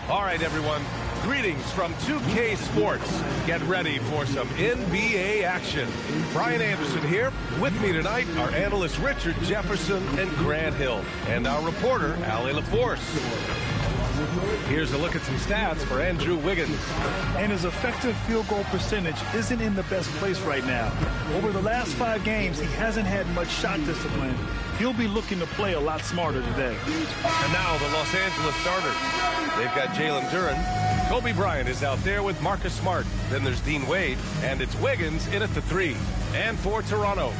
All right, everyone. Greetings from 2K Sports. Get ready for some NBA action. Brian Anderson here. With me tonight are analysts Richard Jefferson and Grant Hill, and our reporter, Ali LaForce. Here's a look at some stats for Andrew Wiggins. And his effective field goal percentage isn't in the best place right now. Over the last 5 games, he hasn't had much shot discipline. He'll be looking to play a lot smarter today. And now the Los Angeles starters. They've got Jalen Duren. Kobe Bryant is out there with Marcus Smart. Then there's Dean Wade, and it's Wiggins in at the 3. And for Toronto,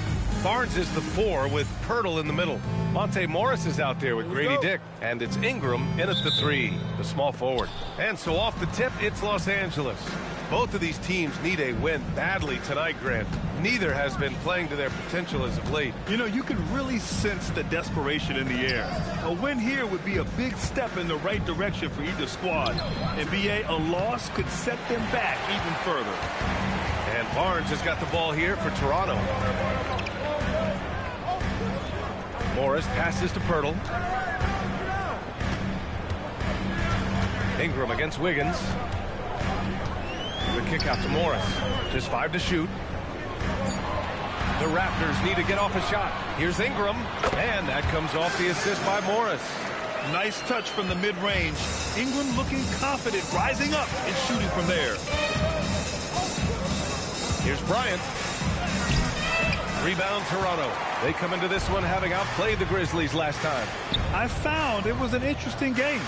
Barnes is the 4 with Pirtle in the middle. Monte Morris is out there with Grady Dick, and it's Ingram in at the 3, the small forward. And so off the tip, it's Los Angeles. Both of these teams need a win badly tonight, Grant. Neither has been playing to their potential as of late. You know, you can really sense the desperation in the air. A win here would be a big step in the right direction for either squad. NBA, a loss could set them back even further. And Barnes has got the ball here for Toronto. Morris passes to Pirtle. Ingram against Wiggins. The kick out to Morris. Just 5 to shoot. The Raptors need to get off a shot. Here's Ingram, and that comes off the assist by Morris. Nice touch from the mid-range. Ingram looking confident, rising up and shooting from there. Here's Bryant. Rebound Toronto. They come into this one having outplayed the Grizzlies last time. I found it was an interesting game.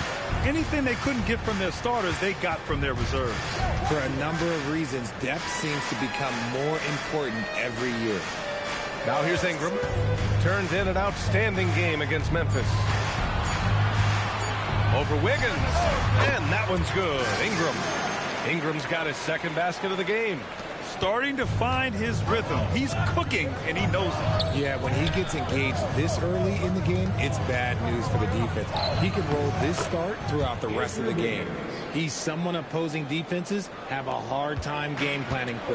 Anything they couldn't get from their starters, they got from their reserves. For a number of reasons, depth seems to become more important every year. Now here's Ingram. Turns in an outstanding game against Memphis. Over Wiggins. And that one's good. Ingram's got his second basket of the game. Starting to find his rhythm. He's cooking, and he knows it. Yeah, when he gets engaged this early in the game, it's bad news for the defense. He can roll this start throughout the rest of the game. He's someone opposing defenses have a hard time game planning for.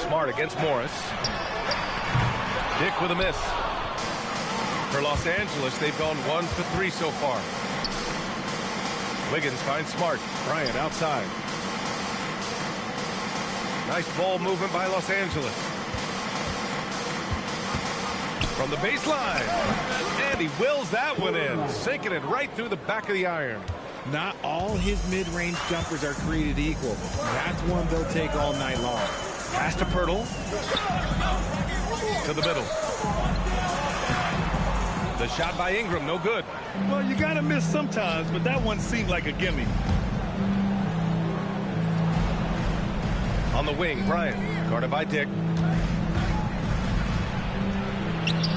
Smart against Morris. Dick with a miss. For Los Angeles, they've gone 1 for 3 so far. Wiggins finds Smart. Bryant outside. Nice ball movement by Los Angeles. From the baseline. And he wills that one in. Sinking it right through the back of the iron. Not all his mid-range jumpers are created equal. That's one they'll take all night long. Pass to Pirtle. To the middle. The shot by Ingram, no good. Well, you got to miss sometimes, but that one seemed like a gimme. On the wing, Bryant, guarded by Dick.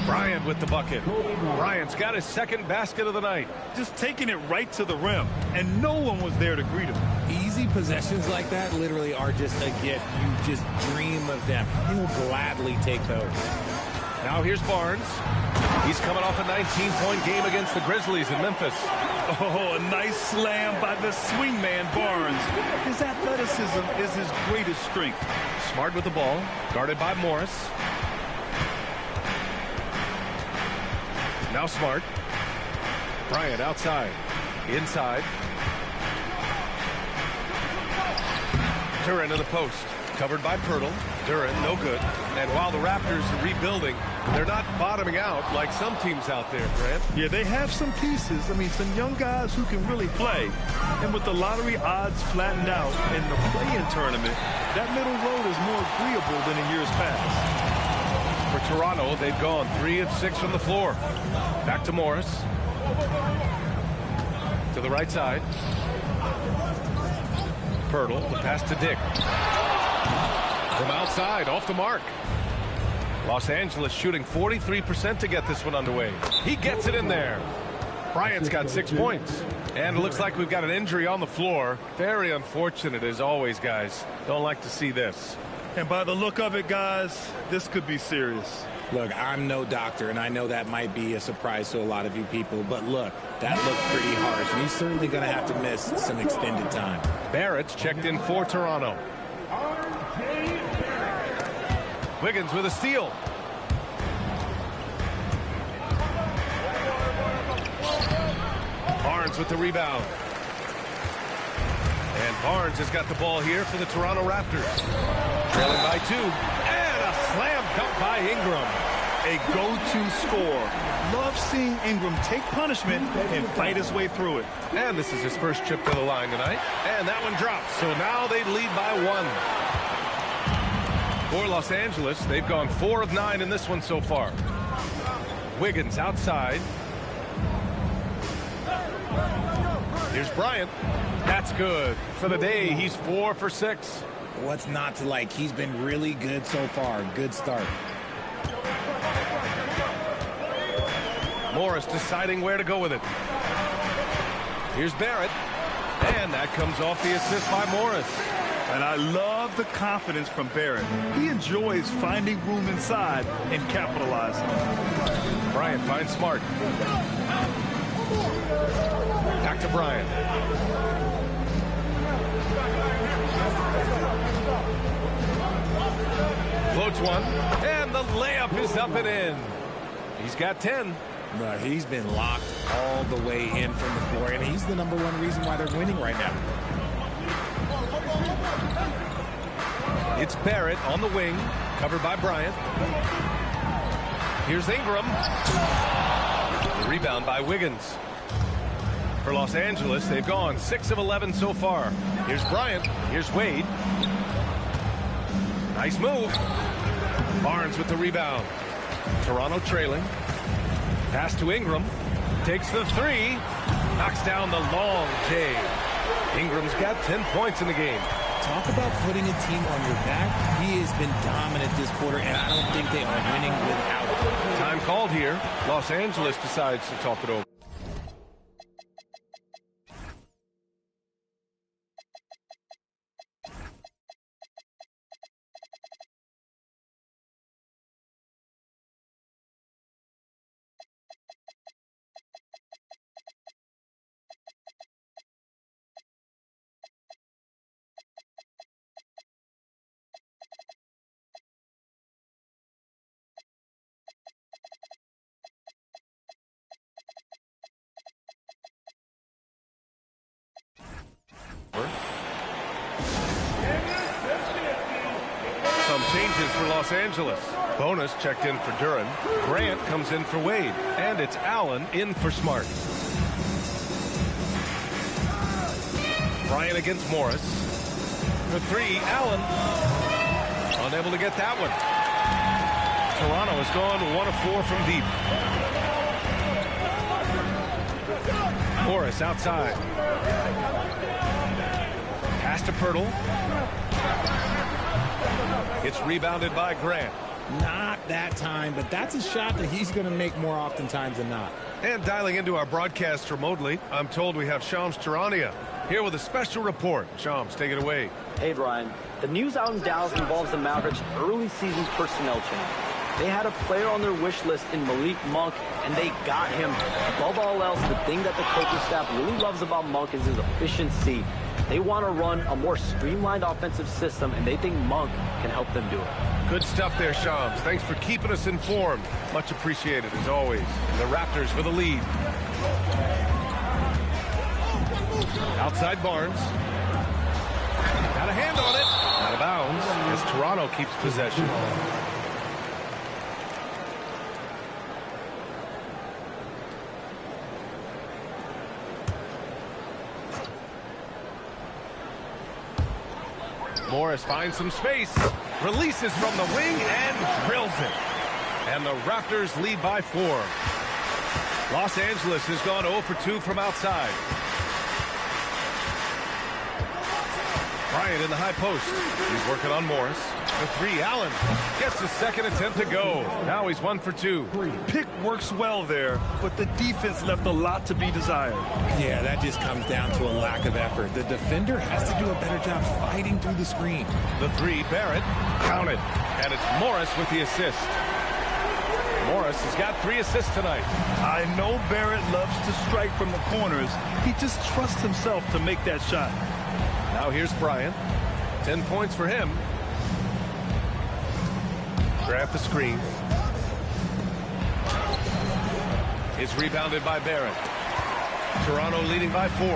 Bryant with the bucket. Bryant's got his second basket of the night. Just taking it right to the rim, and no one was there to greet him. Easy possessions like that literally are just a gift. You just dream of them. He'll gladly take those. Now here's Barnes. He's coming off a 19-point game against the Grizzlies in Memphis. Oh, a nice slam by the swingman Barnes. His athleticism is his greatest strength. Smart with the ball, guarded by Morris. Now Smart. Bryant outside. Inside. Duren in the post. Covered by Pirtle. Duren, no good. And while the Raptors are rebuilding, they're not bottoming out like some teams out there, Grant. Yeah, they have some pieces. I mean, some young guys who can really play. And with the lottery odds flattened out in the play-in tournament, that middle road is more agreeable than in years past. For Toronto, they've gone 3 of 6 from the floor. Back to Morris. To the right side. Pirtle, the pass to Dick. From outside, off the mark. Los Angeles shooting 43% to get this one underway. He gets it in there. Bryant's got 6 points. And it looks like we've got an injury on the floor. Very unfortunate as always, guys. Don't like to see this. And by the look of it, guys, this could be serious. Look, I'm no doctor, and I know that might be a surprise to a lot of you people. But look, that looked pretty harsh, and he's certainly going to have to miss some extended time. Barrett's checked in for Toronto. Wiggins with a steal. Barnes with the rebound. And Barnes has got the ball here for the Toronto Raptors. Trailing by 2. And a slam dunk by Ingram. A go-to score. Love seeing Ingram take punishment and fight his way through it. And this is his first trip to the line tonight. And that one drops. So now they lead by 1. For Los Angeles, they've gone 4 of 9 in this one so far. Wiggins outside. Here's Bryant. That's good. For the day, he's 4 for 6. What's not to like? He's been really good so far. Good start. Morris deciding where to go with it. Here's Barrett. And that comes off the assist by Morris. And I love the confidence from Barrett. He enjoys finding room inside and capitalizing. Bryant finds Smart. Back to Bryant. Floats one. And the layup is up and in. He's got 10. He's been locked all the way in from the floor, and he's the #1 reason why they're winning right now. It's Barrett on the wing, covered by Bryant. Here's Ingram. The rebound by Wiggins. For Los Angeles, they've gone 6 of 11 so far. Here's Bryant. Here's Wade. Nice move. Barnes with the rebound. Toronto trailing. Pass to Ingram. Takes the 3. Knocks down the long J. Ingram's got 10 points in the game. Talk about putting a team on your back. He has been dominant this quarter, and I don't think they are winning without him. Time called here. Los Angeles decides to talk it over. Some changes for Los Angeles. Bonus checked in for Duran. Grant comes in for Wade. And it's Allen in for Smart. Bryant against Morris. For 3, Allen. Unable to get that one. Toronto has gone 1 of 4 from deep. Morris outside. Pass to Pirtle. It's rebounded by Grant. Not that time, but that's a shot that he's going to make more oftentimes than not. And dialing into our broadcast remotely, I'm told we have Shams Charania here with a special report. Shams, take it away. Hey, Brian. The news out in Dallas involves the Mavericks' early season personnel change. They had a player on their wish list in Malik Monk, and they got him. Above all else, the thing that the coaching staff really loves about Monk is his efficiency. They want to run a more streamlined offensive system, and they think Monk can help them do it. Good stuff there, Shams. Thanks for keeping us informed. Much appreciated, as always. The Raptors with a lead. Outside Barnes. Got a hand on it. Out of bounds as Toronto keeps possession. Morris finds some space, releases from the wing, and drills it. And the Raptors lead by 4. Los Angeles has gone 0 for 2 from outside. Bryant in the high post. He's working on Morris. The 3, Allen gets his second attempt to go. Now he's 1 for 2. Pick works well there, but the defense left a lot to be desired. Yeah, that just comes down to a lack of effort. The defender has to do a better job fighting through the screen. The 3, Barrett, counted. And it's Morris with the assist. Morris has got 3 assists tonight. I know Barrett loves to strike from the corners. He just trusts himself to make that shot. Now here's Bryant. 10 points for him. Grab the screen. It's rebounded by Barrett. Toronto leading by 4.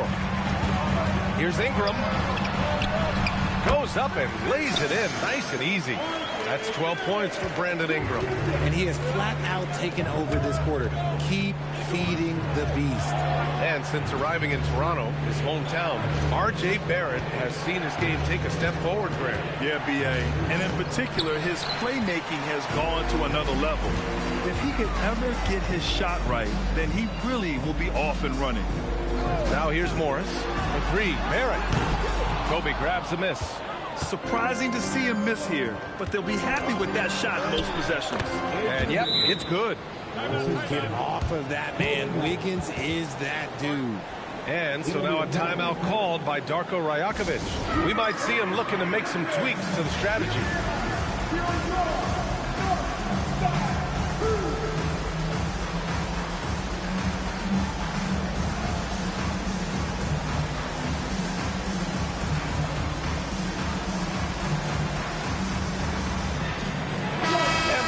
Here's Ingram. Goes up and lays it in nice and easy. That's 12 points for Brandon Ingram. And he has flat out taken over this quarter. Keep feeding the beast. And since arriving in Toronto, his hometown, R.J. Barrett has seen his game take a step forward, Grant. Yeah, B.A. And in particular, his playmaking has gone to another level. If he could ever get his shot right, then he really will be off and running. Now here's Morris. The 3, Barrett. Kobe grabs a miss. Surprising to see him miss here, but they'll be happy with that shot most possessions. And yep, it's good. Get off of that, man. Wiggins is that dude. And so now a timeout called by Darko Rajakovic. We might see him looking to make some tweaks to the strategy.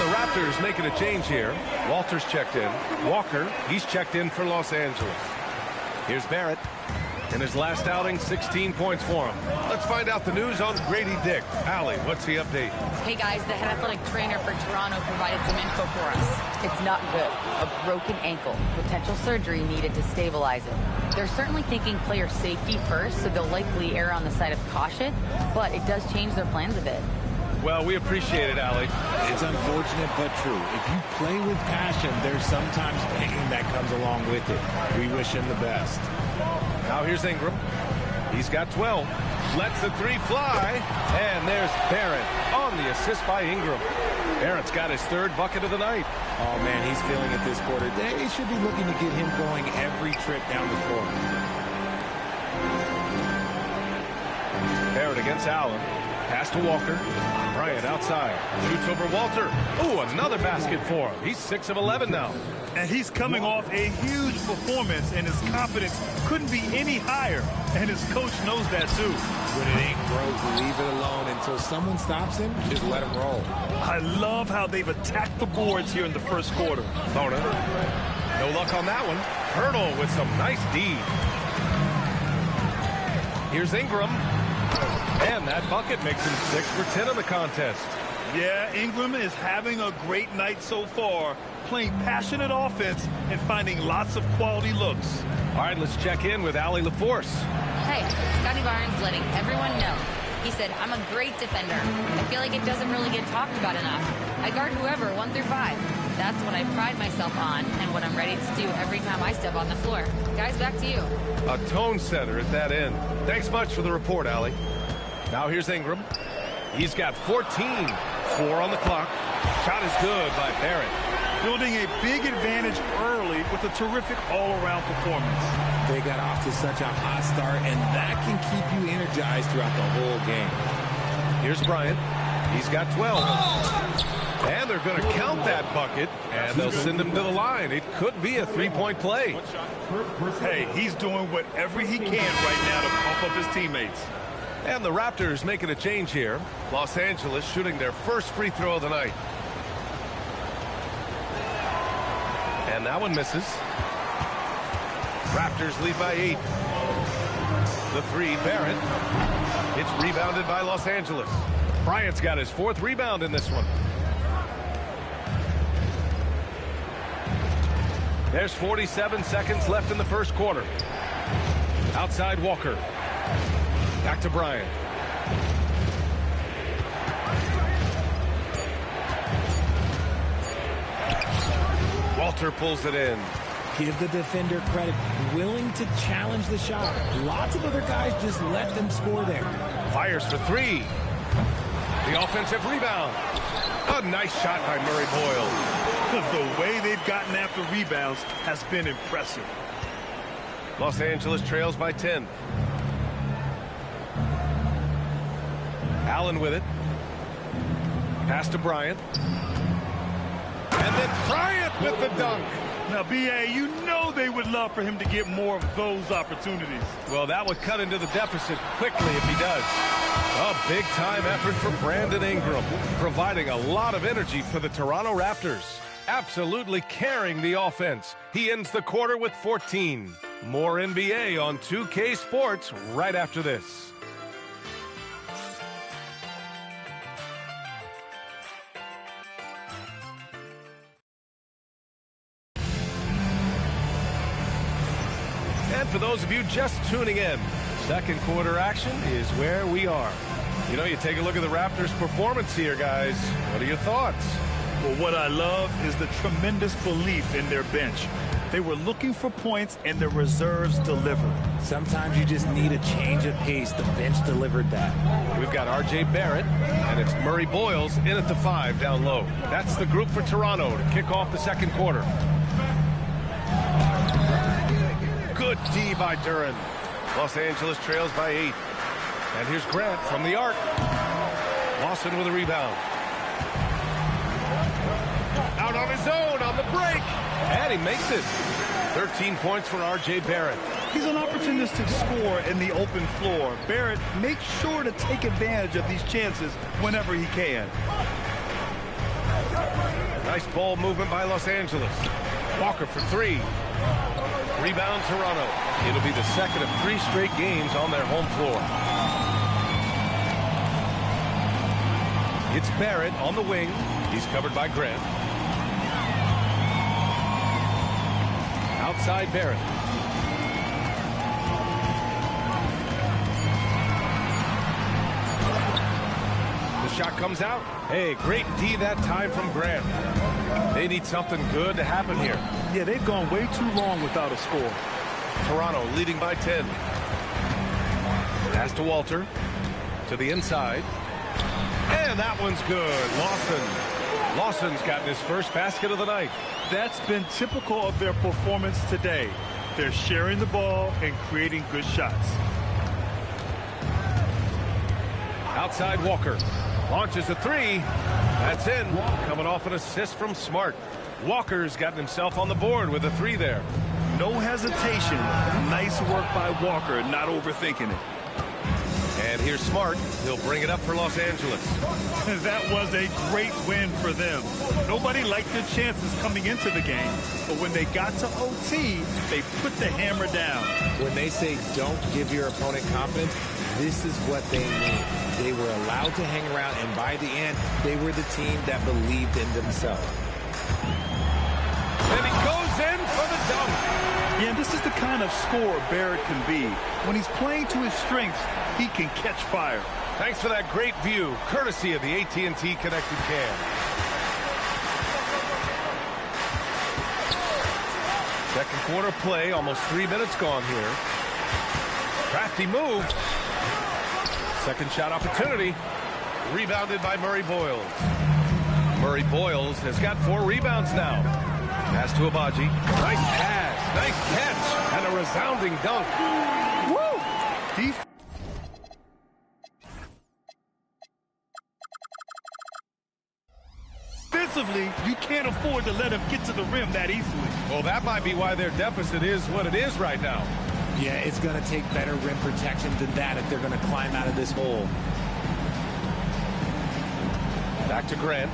Raptors making a change here. Walter's checked in. Walker, he's checked in for Los Angeles. Here's Barrett. In his last outing, 16 points for him. Let's find out the news on Grady Dick. Allie, what's the update? Hey guys, the head athletic trainer for Toronto provided some info for us. It's not good. A broken ankle. Potential surgery needed to stabilize it. They're certainly thinking player safety first, so they'll likely err on the side of caution, but it does change their plans a bit. Well, we appreciate it, Allie. It's unfortunate but true. If you play with passion, there's sometimes pain that comes along with it. We wish him the best. Now here's Ingram. He's got 12. Lets the 3 fly. And there's Barrett on the assist by Ingram. Barrett's got his 3rd bucket of the night. Oh, man, he's feeling it this quarter. They should be looking to get him going every trip down the floor. Barrett against Allen. Pass to Walker. Bryant outside. Shoots over Walter. Ooh, another basket for him. He's 6 of 11 now. And he's coming off a huge performance, and his confidence couldn't be any higher. And his coach knows that, too. When it ain't broke, leave it alone. Until someone stops him, just let him roll. I love how they've attacked the boards here in the first quarter. Bona. No luck on that one. Hurdle with some nice D. Here's Ingram. And that bucket makes him 6 for 10 in the contest. Yeah, Ingram is having a great night so far, playing passionate offense and finding lots of quality looks. All right, let's check in with Allie LaForce. Hey, Scotty Barnes letting everyone know. He said, I'm a great defender. I feel like it doesn't really get talked about enough. I guard whoever, 1 through 5. That's what I pride myself on and what I'm ready to do every time I step on the floor. Guys, back to you. A tone setter at that end. Thanks much for the report, Allie. Now here's Ingram. He's got 14. 4 on the clock. Shot is good by Barrett. Building a big advantage early with a terrific all-around performance. They got off to such a hot start, and that can keep you energized throughout the whole game. Here's Bryant. He's got 12. And they're going to count that bucket, and they'll send him to the line. It could be a 3-point play. Hey, he's doing whatever he can right now to pump up his teammates. And the Raptors making a change here. Los Angeles shooting their first free throw of the night. And that one misses. Raptors lead by 8. The 3, Barrett. It's rebounded by Los Angeles. Bryant's got his 4th rebound in this one. There's 47 seconds left in the first quarter. Outside Walker. Back to Bryant. Walter pulls it in. Give the defender credit. Willing to challenge the shot. Lots of other guys just let them score there. Fires for 3. The offensive rebound. A nice shot by Murray Boyle. The way they've gotten after rebounds has been impressive. Los Angeles trails by 10. Allen with it. Pass to Bryant. And then Bryant with the dunk. Now, B.A., you know they would love for him to get more of those opportunities. Well, that would cut into the deficit quickly if he does. A big-time effort for Brandon Ingram, providing a lot of energy for the Toronto Raptors. Absolutely carrying the offense. He ends the quarter with 14. More NBA on 2K Sports right after this. And for those of you just tuning in, second quarter action is where we are. You know, you take a look at the Raptors' performance here, guys. What are your thoughts? Well, what I love is the tremendous belief in their bench. They were looking for points, and the reserves delivered. Sometimes you just need a change of pace. The bench delivered that. We've got R.J. Barrett, and it's Murray Boyles in at the 5 down low. That's the group for Toronto to kick off the second quarter. Good D by Duren. Los Angeles trails by 8. And here's Grant from the arc. Lawson with a rebound. Out on his own on the break. And he makes it. 13 points for R.J. Barrett. He's an opportunistic scorer in the open floor. Barrett makes sure to take advantage of these chances whenever he can. Nice ball movement by Los Angeles. Walker for 3. Rebound Toronto. It'll be the second of 3 straight games on their home floor. It's Barrett on the wing. He's covered by Grant. Outside Barrett. The shot comes out. Hey, great D that time from Grant. They need something good to happen here. Yeah, they've gone way too long without a score. Toronto leading by 10. Pass to Walter. To the inside. And that one's good. Lawson's gotten his first basket of the night. That's been typical of their performance today. They're sharing the ball and creating good shots. Outside Walker. Launches a 3. That's in. Coming off an assist from Smart. Walker's gotten himself on the board with a 3 there. No hesitation. Nice work by Walker, not overthinking it. And here's Smart. He'll bring it up for Los Angeles. That was a great win for them. Nobody liked their chances coming into the game, but when they got to OT, they put the hammer down. When they say don't give your opponent confidence, this is what they mean. They were allowed to hang around, and by the end, they were the team that believed in themselves. And he goes in for the dunk. Yeah, this is the kind of scorer Barrett can be. When he's playing to his strengths, he can catch fire. Thanks for that great view, courtesy of the AT&T Connected Cam. Second quarter play, almost 3 minutes gone here. Crafty move. Second shot opportunity. Rebounded by Murray Boyles. Murray Boyles has got 4 rebounds now. Pass to Abaji. Nice pass. Nice catch. And a resounding dunk. Woo! Defensively, you can't afford to let him get to the rim that easily. Well, that might be why their deficit is what it is right now. Yeah, it's going to take better rim protection than that if they're going to climb out of this hole. Back to Grant.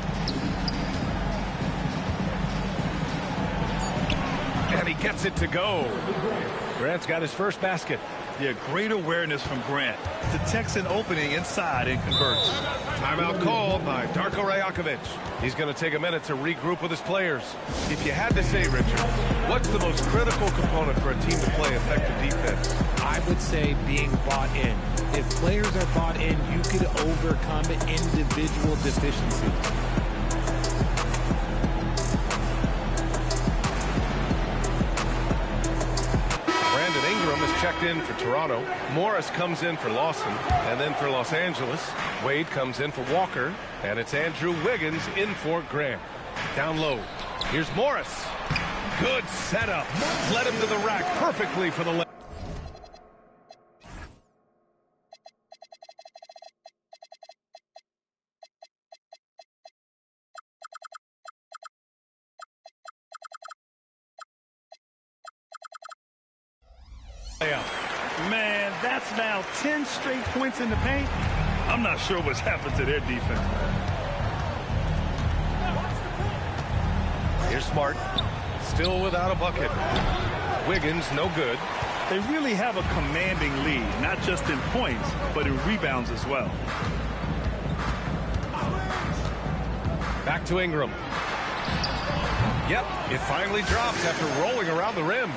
And he gets it to go. Grant's got his first basket. Yeah, great awareness from Grant. Detects an opening inside and converts. Timeout called by Darko Rajakovic. He's going to take a minute to regroup with his players. If you had to say, Richard, what's the most critical component for a team to play effective defense? I would say being bought in. If players are bought in, you could overcome individual deficiencies. Checked in for Toronto. Morris comes in for Lawson, and then for Los Angeles, Wade comes in for Walker, and it's Andrew Wiggins in for Grant. Down low. Here's Morris. Good setup. Led him to the rack perfectly for the left. Man, that's now 10 straight points in the paint. I'm not sure what's happened to their defense. Here's Smart. Still without a bucket. Wiggins, no good. They really have a commanding lead, not just in points, but in rebounds as well. Back to Ingram. Yep, it finally drops after rolling around the rim.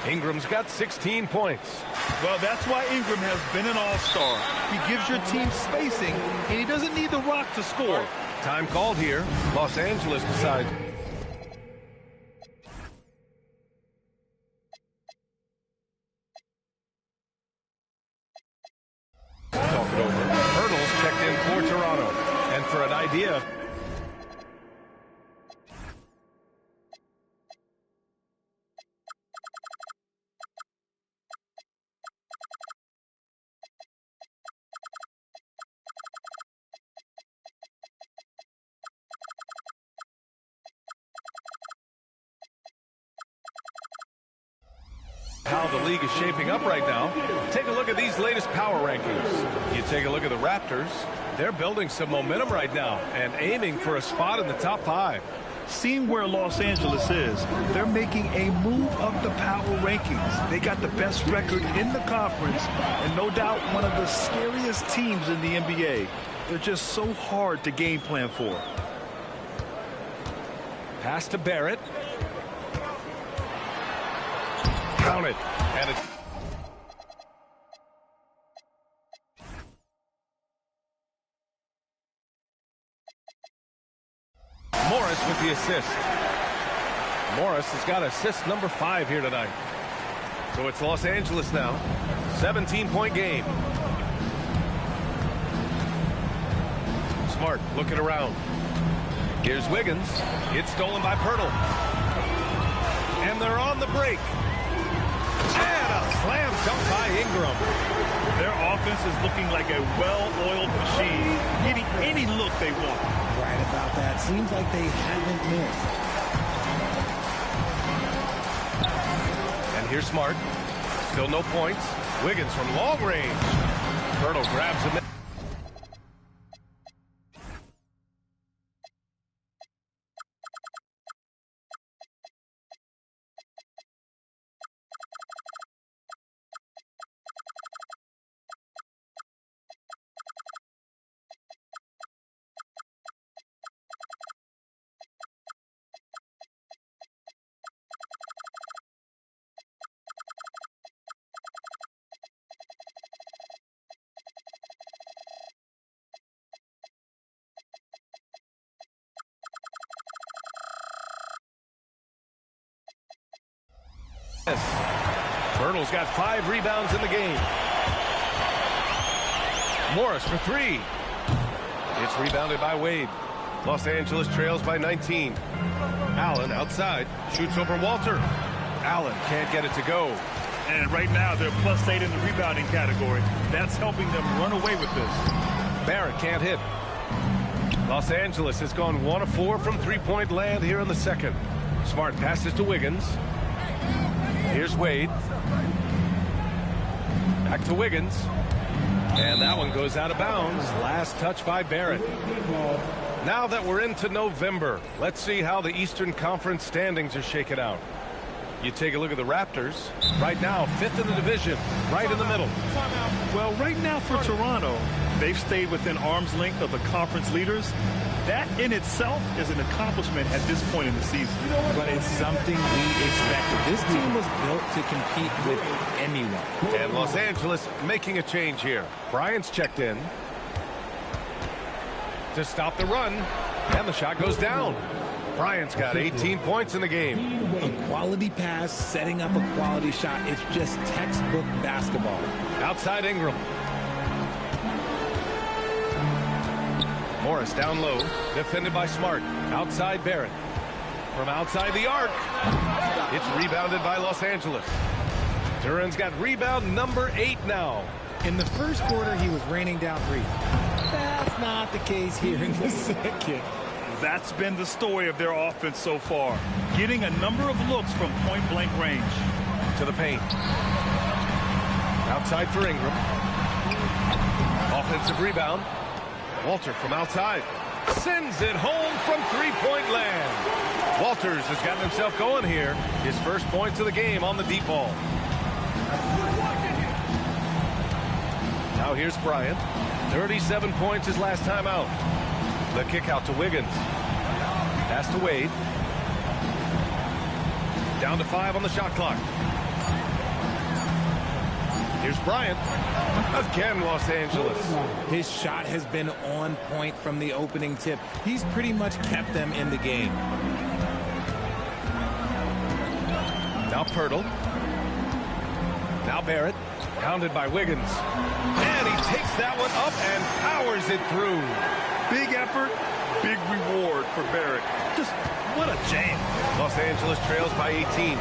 Ingram's got 16 points. Well, that's why Ingram has been an all-star. He gives your team spacing, and he doesn't need the rock to score. Time called here. Los Angeles decides. Talk it over. Hurdles checked in for Toronto. And for an idea. How the league is shaping up right now. Take a look at these latest power rankings. You take a look at the Raptors. They're building some momentum right now and aiming for a spot in the top 5. Seeing where Los Angeles is, they're making a move up the power rankings. They got the best record in the conference and no doubt one of the scariest teams in the NBA. They're just so hard to game plan for. Pass to Barrett. Count it. And it's Morris with the assist. Morris has got assist number 5 here tonight. So it's Los Angeles now. 17-point game. Smart looking around. Here's Wiggins. It's stolen by Pirtle. And they're on the break. And a slam dunk by Ingram. Their offense is looking like a well-oiled machine, getting any look they want. Right about that. Seems like they haven't missed. And here's Smart. Still no points. Wiggins from long range. Pirtle grabs him. Pirtle's got 5 rebounds in the game. Morris for 3. It's rebounded by Wade. Los Angeles trails by 19. Allen outside. Shoots over Walter. Allen can't get it to go. And right now they're +8 in the rebounding category. That's helping them run away with this. Barrett can't hit. Los Angeles has gone 1 of 4 from three-point land here in the second. Smart passes to Wiggins. Here's Wade. Back to Wiggins. And that one goes out of bounds. Last touch by Barrett. Now that we're into November, let's see how the Eastern Conference standings are shaken out. You take a look at the Raptors. Right now, 5th in the division, right in the middle. Well, right now for Toronto, they've stayed within arm's length of the conference leaders. That in itself is an accomplishment at this point in the season. But it's something we expected. This team was built to compete with anyone. And Los Angeles making a change here. Bryant's checked in to stop the run. And the shot goes down. Bryant's got 18 points in the game. A quality pass, setting up a quality shot. It's just textbook basketball. Outside Ingram. Morris down low, defended by Smart. Outside Barrett. From outside the arc. It's rebounded by Los Angeles. Duran's got rebound number 8 now. In the first quarter, he was raining down 3. That's not the case here in the second. That's been the story of their offense so far. Getting a number of looks from point-blank range. To the paint. Outside for Ingram. Offensive rebound. Walter from outside. Sends it home from three-point land. Walters has gotten himself going here. His first points of the game on the deep ball. Now here's Bryant. 37 points his last time out. The kick out to Wiggins. Pass to Wade. Down to 5 on the shot clock. Here's Bryant. Again, Los Angeles. His shot has been on point from the opening tip. He's pretty much kept them in the game. Now Pirtle. Now Barrett. Pounded by Wiggins. And he takes that one up and powers it through. Big effort, big reward for Barrett. Just what a jam. Los Angeles trails by 18.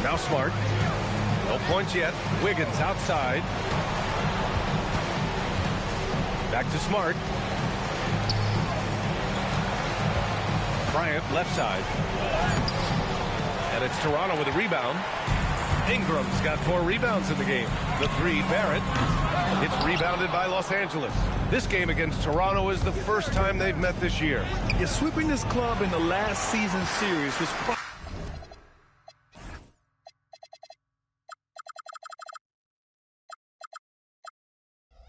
Now Smart. No points yet. Wiggins outside. Back to Smart. Bryant left side. And it's Toronto with a rebound. Ingram's got 4 rebounds in the game. The 3, Barrett. It's rebounded by Los Angeles. This game against Toronto is the first time they've met this year. Yeah, sweeping this club in the last season series was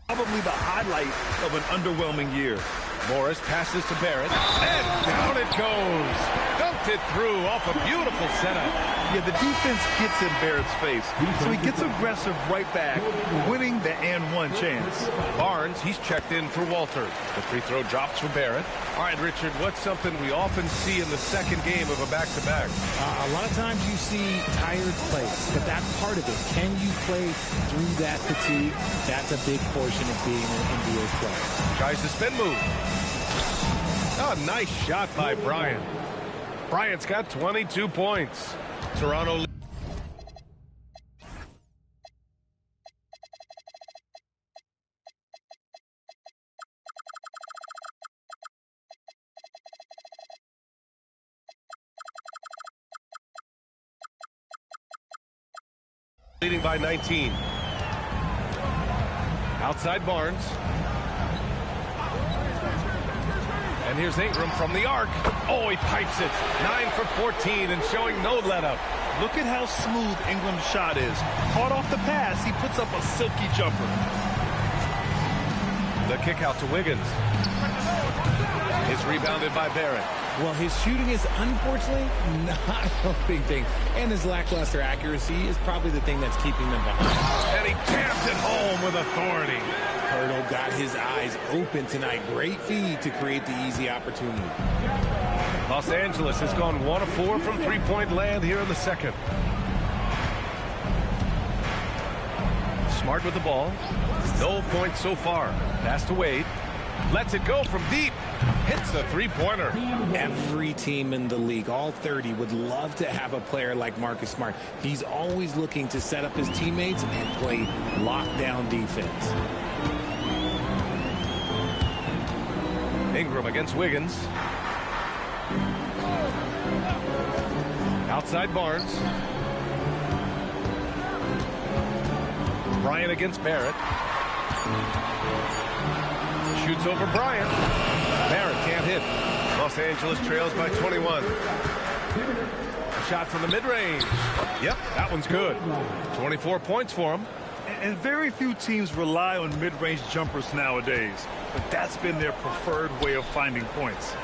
probably the highlight of an underwhelming year. Morris passes to Barrett, and down it goes. Dunked it through off a beautiful setup. Yeah, the defense gets in Barrett's face, so he gets aggressive right back, winning the and one chance. Barnes, he's checked in for Walter. The free throw drops for Barrett. All right, Richard, what's something we often see in the second game of a back-to-back? A lot of times you see tired plays, but that's part of it. Can you play through that fatigue? That's a big portion of being an NBA player. Tries the spin move. Oh, nice shot by Bryant. Bryant's got 22 points. Toronto leading by 19. Outside Barnes. And here's Ingram from the arc. Oh, he pipes it. 9 for 14 and showing no let-up. Look at how smooth Ingram's shot is. Caught off the pass, he puts up a silky jumper. The kick out to Wiggins. It's rebounded by Barrett. Well, his shooting is unfortunately not a big thing. And his lackluster accuracy is probably the thing that's keeping them behind. And he jams it home with authority. Pirtle got his eyes open tonight. Great feed to create the easy opportunity. Los Angeles has gone 1 of 4 from three-point land here in the second. Smart with the ball. No points so far. Pass to Wade. Lets it go from deep. Hits a three-pointer. Every team in the league, all 30, would love to have a player like Marcus Smart. He's always looking to set up his teammates and play lockdown defense. Ingram against Wiggins. Outside Barnes. Bryant against Barrett. Shoots over Bryant. Barrett can't hit. Los Angeles trails by 21. A shot from the mid-range. Yep, that one's good. 24 points for him. And very few teams rely on mid-range jumpers nowadays, but that's been their preferred way of finding points.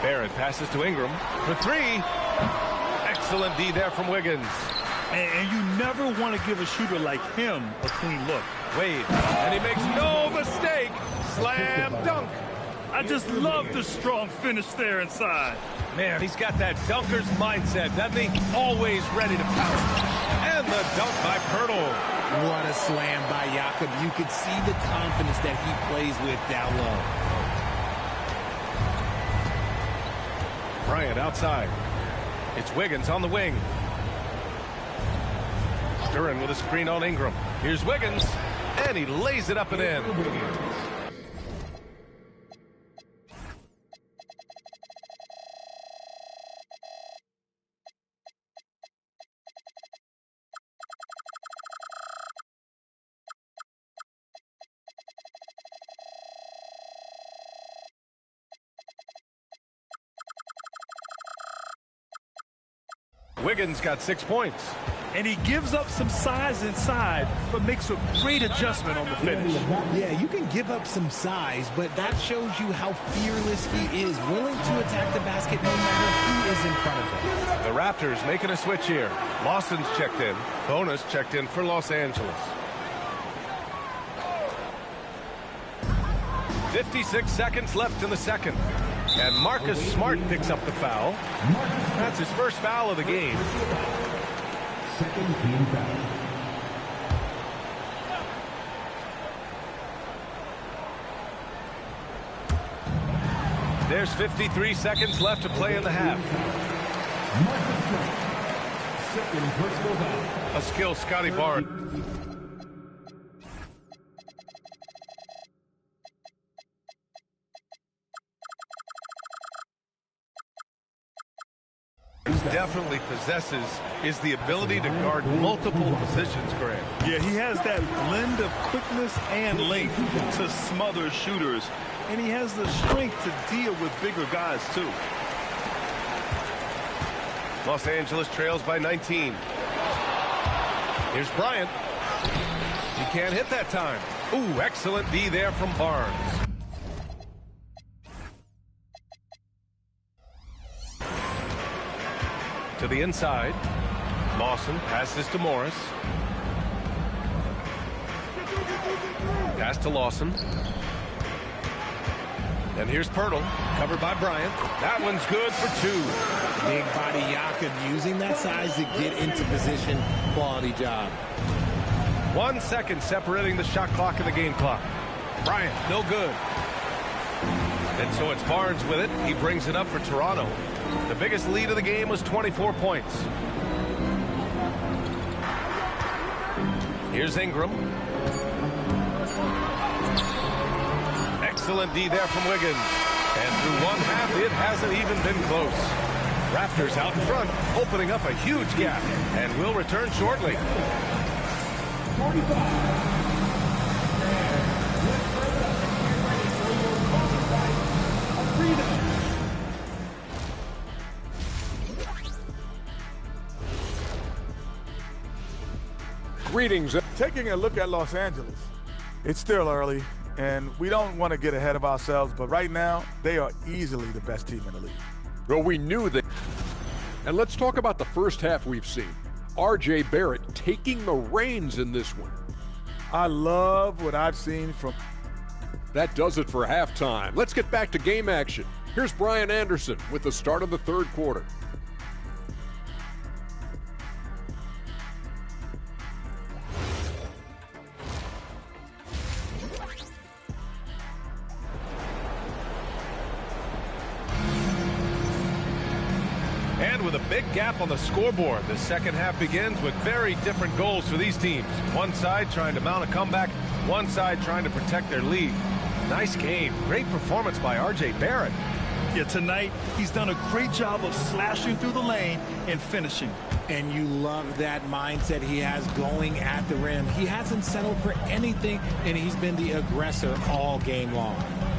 Barrett passes to Ingram for 3. Excellent D there from Wiggins. And you never want to give a shooter like him a clean look. Wade, and he makes no mistake. Slam dunk. I just love the strong finish there inside. Man, he's got that dunker's mindset, doesn't he? Always ready to pounce. And the dunk by Pirtle. What a slam by Jakob. You could see the confidence that he plays with down low. Bryant outside. It's Wiggins on the wing. Duran with a screen on Ingram. Here's Wiggins, and he lays it up and in. Wiggins got 6 points. And he gives up some size inside, but makes a great adjustment on the finish. Yeah, you can give up some size, but that shows you how fearless he is, willing to attack the basket no matter who is in front of him. The Raptors making a switch here. Lawson's checked in. Bonus checked in for Los Angeles. 56 seconds left in the second. And Marcus Smart picks up the foul. That's his first foul of the game. Second team foul. There's 53 seconds left to play in the half. Second personal foul. A skill, Scotty Barnes. Definitely possesses is the ability to guard multiple positions, Grant. Yeah, he has that blend of quickness and length to smother shooters, and he has the strength to deal with bigger guys too. Los Angeles trails by 19. Here's Bryant. He can't hit that time. Ooh, excellent D there from Barnes. To the inside. Lawson passes to Morris. Pass to Lawson. And here's Pirtle, covered by Bryant. That one's good for 2. Big body Jakob using that size to get into position. Quality job. 1 second separating the shot clock and the game clock. Bryant, no good. And so it's Barnes with it. He brings it up for Toronto. The biggest lead of the game was 24 points. Here's Ingram. Excellent D there from Wiggins. And through one half, it hasn't even been close. Raptors out in front, opening up a huge gap. And will return shortly. 45. Greetings. Taking a look at Los Angeles, it's still early, and we don't want to get ahead of ourselves, but right now, they are easily the best team in the league. Well, we knew that. And let's talk about the first half we've seen. R.J. Barrett taking the reins in this one. I love what I've seen from... That does it for halftime. Let's get back to game action. Here's Brian Anderson with the start of the third quarter. And with a big gap on the scoreboard, the second half begins with very different goals for these teams. One side trying to mount a comeback, one side trying to protect their lead. Nice game. Great performance by R.J. Barrett. Yeah, tonight he's done a great job of slashing through the lane and finishing. And you love that mindset he has going at the rim. He hasn't settled for anything, and he's been the aggressor all game long.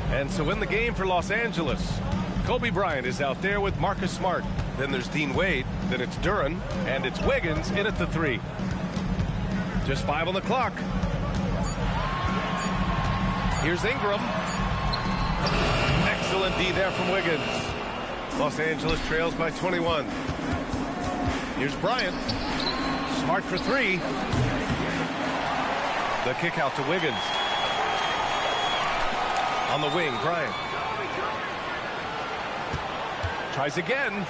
And so in the game for Los Angeles, Kobe Bryant is out there with Marcus Smart. Then there's Dean Wade. Then it's Duren. And it's Wiggins in at the 3. Just 5 on the clock. Here's Ingram. Excellent D there from Wiggins. Los Angeles trails by 21. Here's Bryant. Smart for 3. The kick out to Wiggins. On the wing, Bryant. Tries again.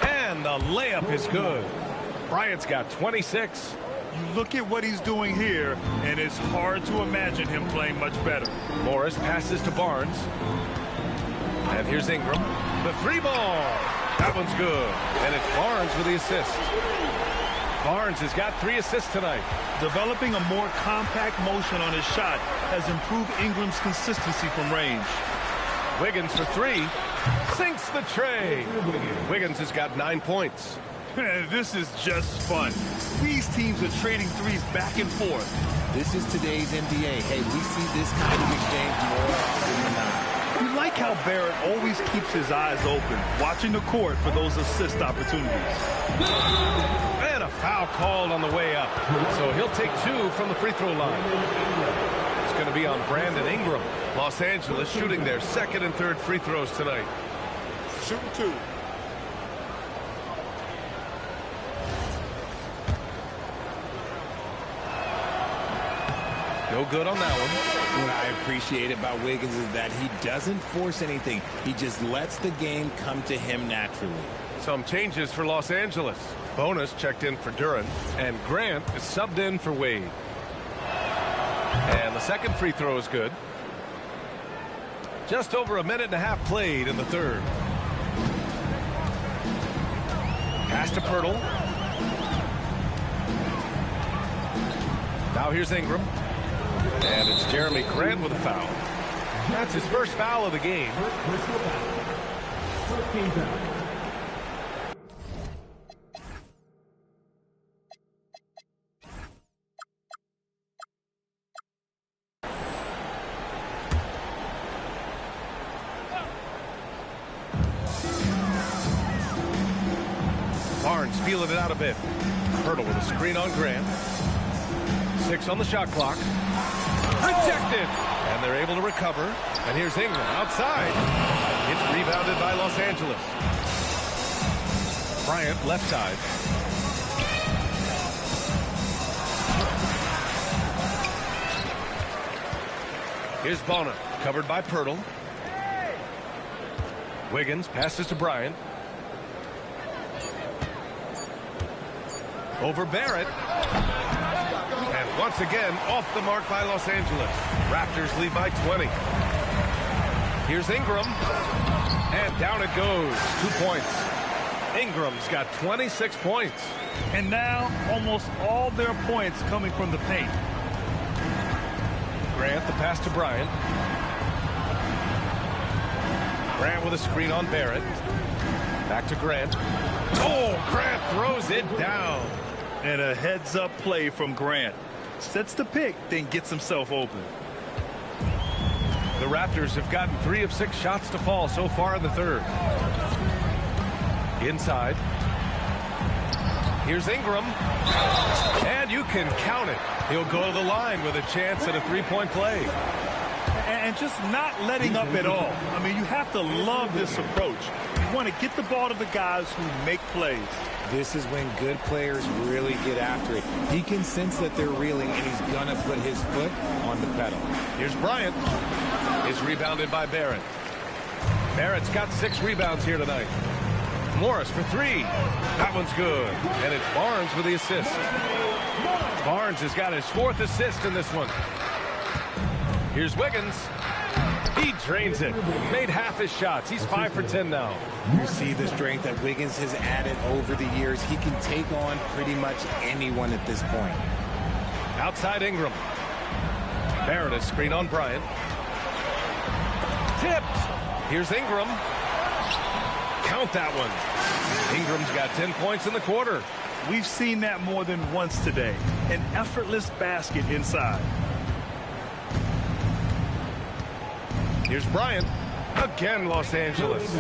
And the layup is good. Bryant's got 26. You look at what he's doing here, and it's hard to imagine him playing much better. Morris passes to Barnes. And here's Ingram. The 3 ball. That one's good. And it's Barnes with the assist. Barnes has got 3 assists tonight. Developing a more compact motion on his shot has improved Ingram's consistency from range. Wiggins for 3. Sinks the tray. Wiggins has got 9 points. This is just fun. These teams are trading threes back and forth. This is today's NBA. Hey, we see this kind of exchange more often than not. You like how Barrett always keeps his eyes open, watching the court for those assist opportunities. And a foul called on the way up. So he'll take 2 from the free throw line. It's going to be on Brandon Ingram. Los Angeles shooting their second and third free throws tonight. Shooting 2. No good on that one. What I appreciate about Wiggins is that he doesn't force anything. He just lets the game come to him naturally. Some changes for Los Angeles. Bonus checked in for Duran, and Grant is subbed in for Wade. And the second free throw is good. Just over a minute and a half played in the third. Pass to Pirtle. Now here's Ingram. And it's Jeremy Grant with a foul. That's his first foul of the game. First team foul. Barnes feeling it out a bit. Pirtle with a screen on Grant. 6 on the shot clock. Rejected. And they're able to recover. And here's Ingram outside. It's rebounded by Los Angeles. Bryant left side. Here's Bona, covered by Pirtle. Wiggins passes to Bryant. Over Barrett. And once again, off the mark by Los Angeles. Raptors lead by 20. Here's Ingram. And down it goes. 2 points. Ingram's got 26 points. And now, almost all their points coming from the paint. Grant, the pass to Bryant. Grant with a screen on Barrett. Back to Grant. Oh, Grant throws it down. And a heads-up play from Grant. Sets the pick, then gets himself open. The Raptors have gotten 3 of 6 shots to fall so far in the third. Inside. Here's Ingram. And you can count it. He'll go to the line with a chance at a 3-point play. And just not letting up at all. I mean, you have to love this approach. You want to get the ball to the guys who make plays. This is when good players really get after it. He can sense that they're reeling, and he's going to put his foot on the pedal. Here's Bryant. Is rebounded by Barrett. Barrett's got 6 rebounds here tonight. Morris for 3. That one's good. And it's Barnes with the assist. Barnes has got his 4th assist in this one. Here's Wiggins. He drains it. Made half his shots. He's 5 for 10 now. You see the strength that Wiggins has added over the years. He can take on pretty much anyone at this point. Outside Ingram. Barrett is screen on Bryant. Tipped. Here's Ingram. Count that one. Ingram's got 10 points in the quarter. We've seen that more than once today. An effortless basket inside. Here's Bryant. Again, Los Angeles.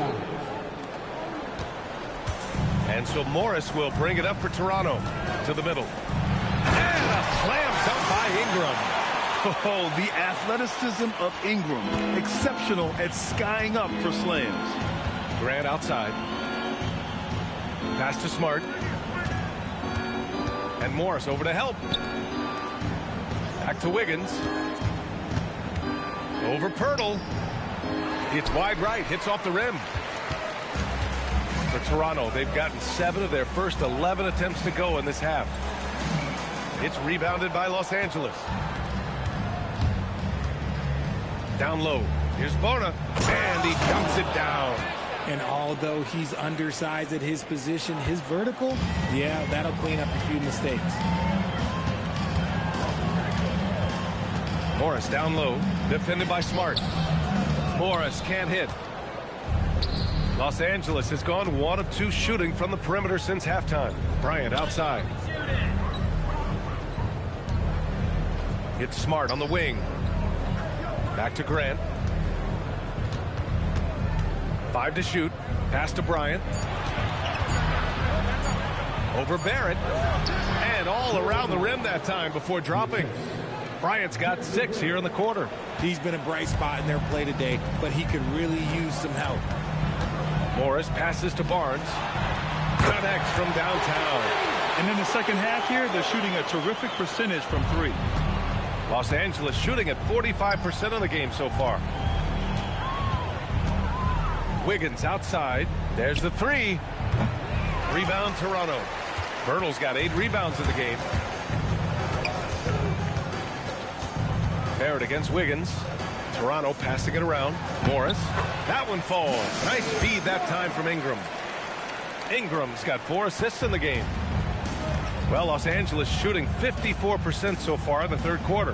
And so Morris will bring it up for Toronto. To the middle. And a slam dunk by Ingram. Oh, the athleticism of Ingram. Exceptional at skying up for slams. Grant outside. Pass to Smart. And Morris over to help. Back to Wiggins. Over Pirtle. It's wide right. Hits off the rim. For Toronto, they've gotten 7 of their first 11 attempts to go in this half. It's rebounded by Los Angeles. Down low. Here's Bona. And he dunks it down. And although he's undersized at his position, his vertical, yeah, that'll clean up a few mistakes. Morris down low. Defended by Smart. Morris can't hit. Los Angeles has gone 1 of 2 shooting from the perimeter since halftime. Bryant outside. It's Smart on the wing. Back to Grant. 5 to shoot. Pass to Bryant. Over Barrett. And all around the rim that time before dropping. Bryant's got 6 here in the quarter. He's been a bright spot in their play today, but he could really use some help. Morris passes to Barnes. Connects from downtown. And in the second half here, they're shooting a terrific percentage from 3. Los Angeles shooting at 45% of the game so far. Wiggins outside. There's the 3. Rebound Toronto. Birtle's got 8 rebounds in the game. Barrett against Wiggins. Toronto passing it around. Morris. That one falls. Nice feed that time from Ingram. Ingram's got 4 assists in the game. Well, Los Angeles shooting 54% so far in the third quarter.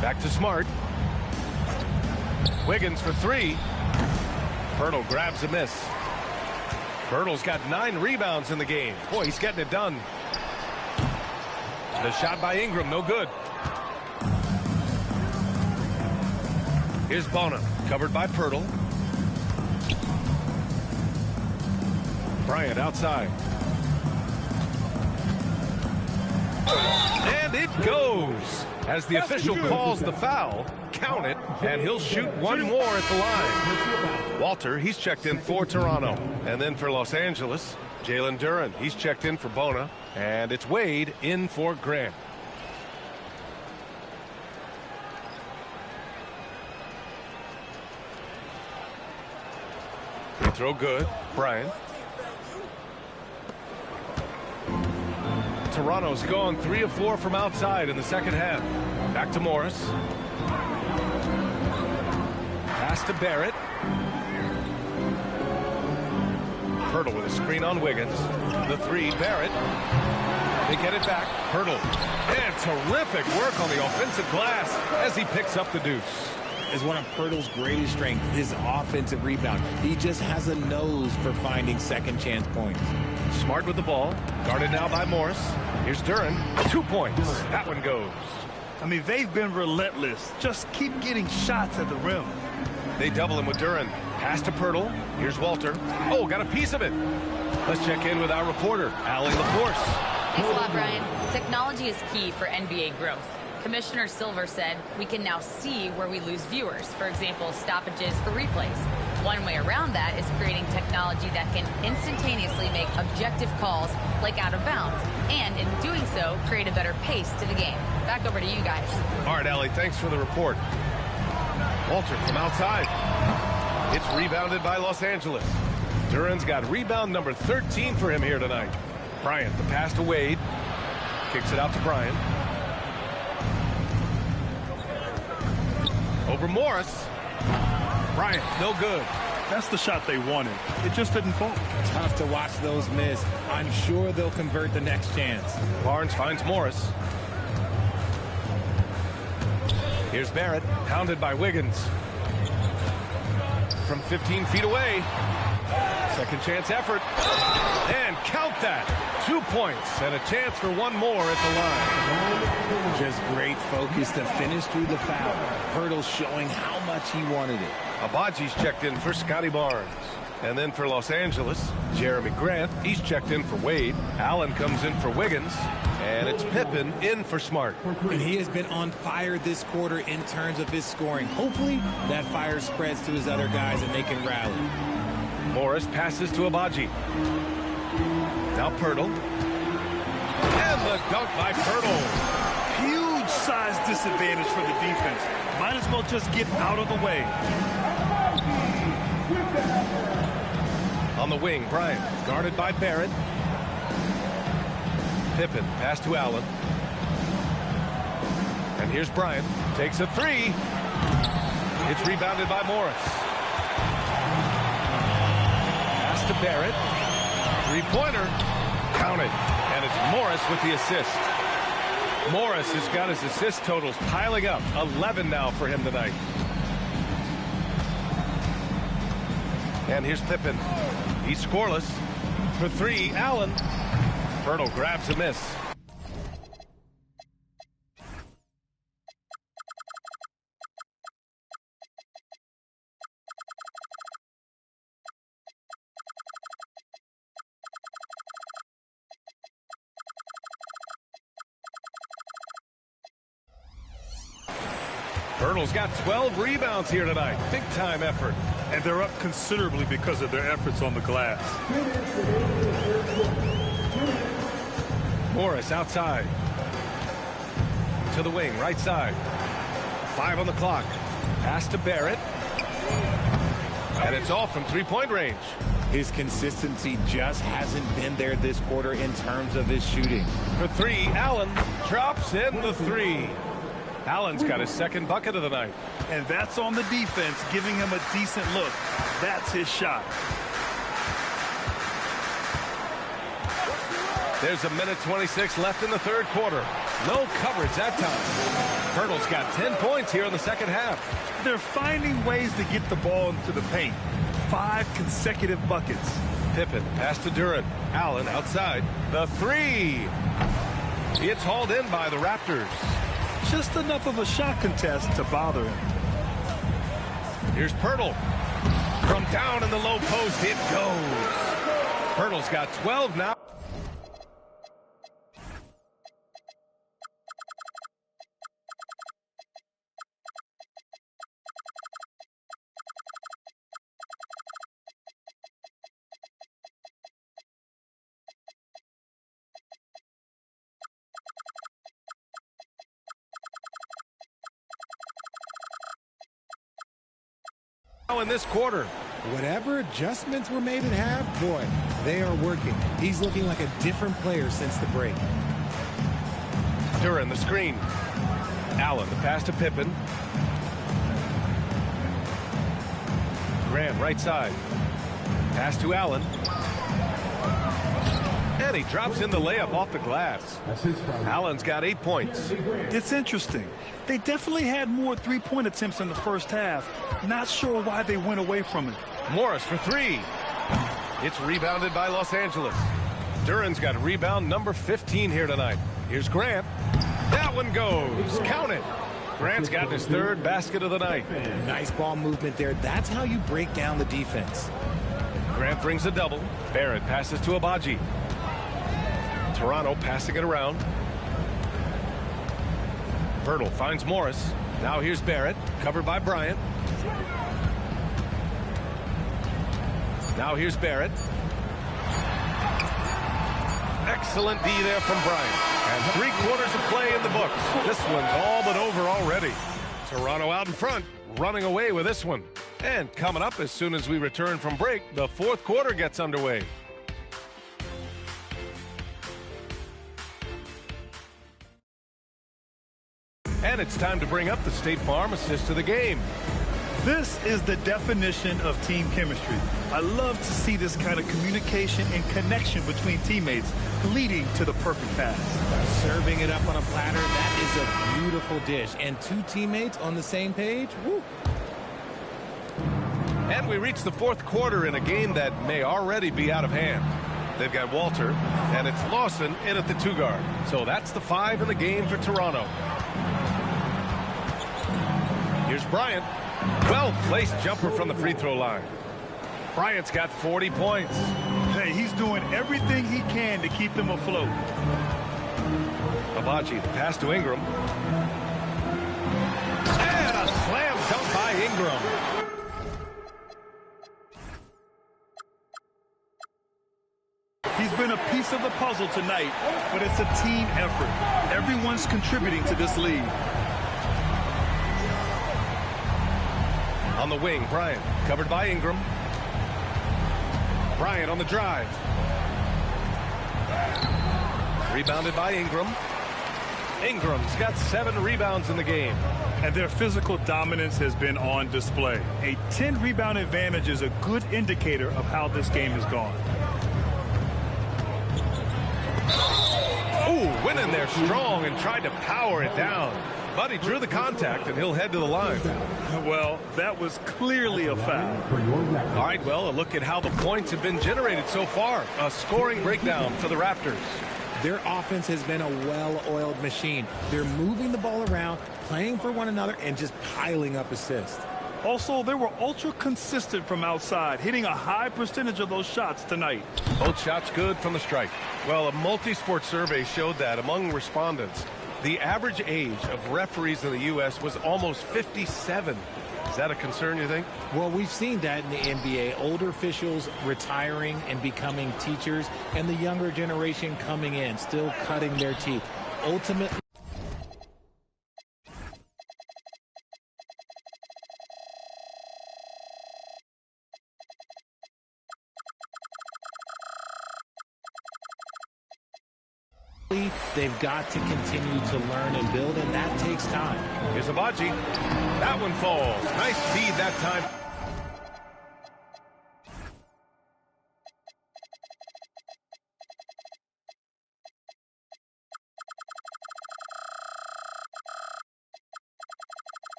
Back to Smart. Wiggins for 3. Birtle grabs a miss. Birtle's got 9 rebounds in the game. Boy, he's getting it done. The shot by Ingram, no good. Here's Bona, covered by Pirtle. Bryant outside. And it goes. As the official calls the foul, count it, and he'll shoot 1 more at the line. Walter, he's checked in for Toronto. And then for Los Angeles, Jalen Duren, he's checked in for Bona. And it's Wade in for Grant. Free throw good. Bryant. Toronto's gone 3 of 4 from outside in the second half. Back to Morris. Pass to Barrett. Pirtle with a screen on Wiggins. The 3, Barrett. They get it back. Pirtle. And terrific work on the offensive glass as he picks up the deuce. Is one of Pirtle's greatest strengths, his offensive rebound. He just has a nose for finding second chance points. Smart with the ball. Guarded now by Morris. Here's Duren. 2 points. That one goes. I mean, they've been relentless. Just keep getting shots at the rim. They double him with Duren. Pass to Pirtle. Here's Walter. Oh, got a piece of it. Let's check in with our reporter, Allie LaForce. Thanks a lot, Brian. Technology is key for NBA growth. Commissioner Silver said we can now see where we lose viewers. For example, stoppages for replays. One way around that is creating technology that can instantaneously make objective calls like out of bounds, and in doing so, create a better pace to the game. Back over to you guys. All right, Allie, thanks for the report. Walter from outside. It's rebounded by Los Angeles. Duren's got rebound number 13 for him here tonight. Bryant, the pass to Wade. Kicks it out to Bryant. Over Morris. Bryant, no good. That's the shot they wanted. It just didn't fall. Tough to watch those miss. I'm sure they'll convert the next chance. Barnes finds Morris. Here's Barrett, pounded by Wiggins. From 15 feet away. Second chance effort. And count that. 2 points and a chance for 1 more at the line. Just great focus to finish through the foul. Pirtle showing how much he wanted it. Abaji's checked in for Scotty Barnes. And then for Los Angeles, Jeremy Grant, he's checked in for Wade. Allen comes in for Wiggins. And it's Pippen in for Smart. And he has been on fire this quarter in terms of his scoring. Hopefully that fire spreads to his other guys and they can rally. Morris passes to Abaji. Now Pirtle. And the dunk by Pirtle. Huge size disadvantage for the defense. Might as well just get out of the way. On the wing, Bryant, guarded by Barrett. Pippen, pass to Allen. And here's Bryant, takes a 3. It's rebounded by Morris. Pass to Barrett. 3-pointer, counted. And it's Morris with the assist. Morris has got his assist totals piling up. 11 now for him tonight. And here's Pippen. He's scoreless. For 3, Allen. Pirtle grabs a miss. Hurdle's got 12 rebounds here tonight. Big time effort. And they're up considerably because of their efforts on the glass. Morris outside. To the wing, right side. 5 on the clock. Pass to Barrett. And it's off from three-point range. His consistency just hasn't been there this quarter in terms of his shooting. For three, Allen drops in the three. Allen's got his second bucket of the night. And that's on the defense, giving him a decent look. That's his shot. There's a minute 26 left in the third quarter. No coverage that time. Hurdle's got 10 points here in the second half. They're finding ways to get the ball into the paint. 5 consecutive buckets. Pippen pass to Duran. Allen outside. The three. It's hauled in by the Raptors. Just enough of a shot contest to bother him. Here's Pirtle. From down in the low post, it goes. Pirtle's got 12 now. In this quarter. Whatever adjustments were made at half, boy, they are working. He's looking like a different player since the break. Duran the screen. Allen the pass to Pippen. Grant right side. Pass to Allen. And he drops in the layup off the glass. Allen's got 8 points. It's interesting. They definitely had more three-point attempts in the first half. Not sure why they went away from it. Morris for three. It's rebounded by Los Angeles. Duran's got rebound number 15 here tonight. Here's Grant. That one goes. Count it. Grant's got his third basket of the night. Nice ball movement there. That's how you break down the defense. Grant brings a double. Barrett passes to Abaji. Toronto passing it around. Hurdle finds Morris. Now here's Barrett, covered by Bryant. Now here's Barrett. Excellent D there from Bryant. And 3 quarters of play in the books. This one's all but over already. Toronto out in front, running away with this one. And coming up as soon as we return from break, the fourth quarter gets underway. And it's time to bring up the State Farm assist of the game. This is the definition of team chemistry. I love to see this kind of communication and connection between teammates leading to the perfect pass. Serving it up on a platter, that is a beautiful dish. And 2 teammates on the same page, woo. And we reach the fourth quarter in a game that may already be out of hand. They've got Walter, and it's Lawson in at the 2 guard. So that's the 5 in the game for Toronto. Here's Bryant. Well-placed jumper from the free throw line. Bryant's got 40 points. Hey, he's doing everything he can to keep them afloat. Abaji, the pass to Ingram. And a slam dunk by Ingram. He's been a piece of the puzzle tonight, but it's a team effort. Everyone's contributing to this lead. On the wing, Bryant, covered by Ingram. Bryant on the drive. Rebounded by Ingram. Ingram's got 7 rebounds in the game. And their physical dominance has been on display. A 10-rebound advantage is a good indicator of how this game has gone. Ooh, went in there strong and tried to power it down. But he drew the contact, and he'll head to the line. Well, that was clearly a foul. All right, well, a look at how the points have been generated so far. A scoring breakdown for the Raptors. Their offense has been a well-oiled machine. They're moving the ball around, playing for one another, and just piling up assists. Also, they were ultra consistent from outside, hitting a high percentage of those shots tonight. Both shots good from the strike. Well, a multi-sport survey showed that among respondents, The average age of referees in the U.S. was almost 57. Is that a concern, you think? Well, we've seen that in the NBA. Older officials retiring and becoming teachers, and the younger generation coming in, still cutting their teeth. Ultimately, they've got to continue to learn and build, and that takes time. Here's Abaji. That one falls. Nice feed that time.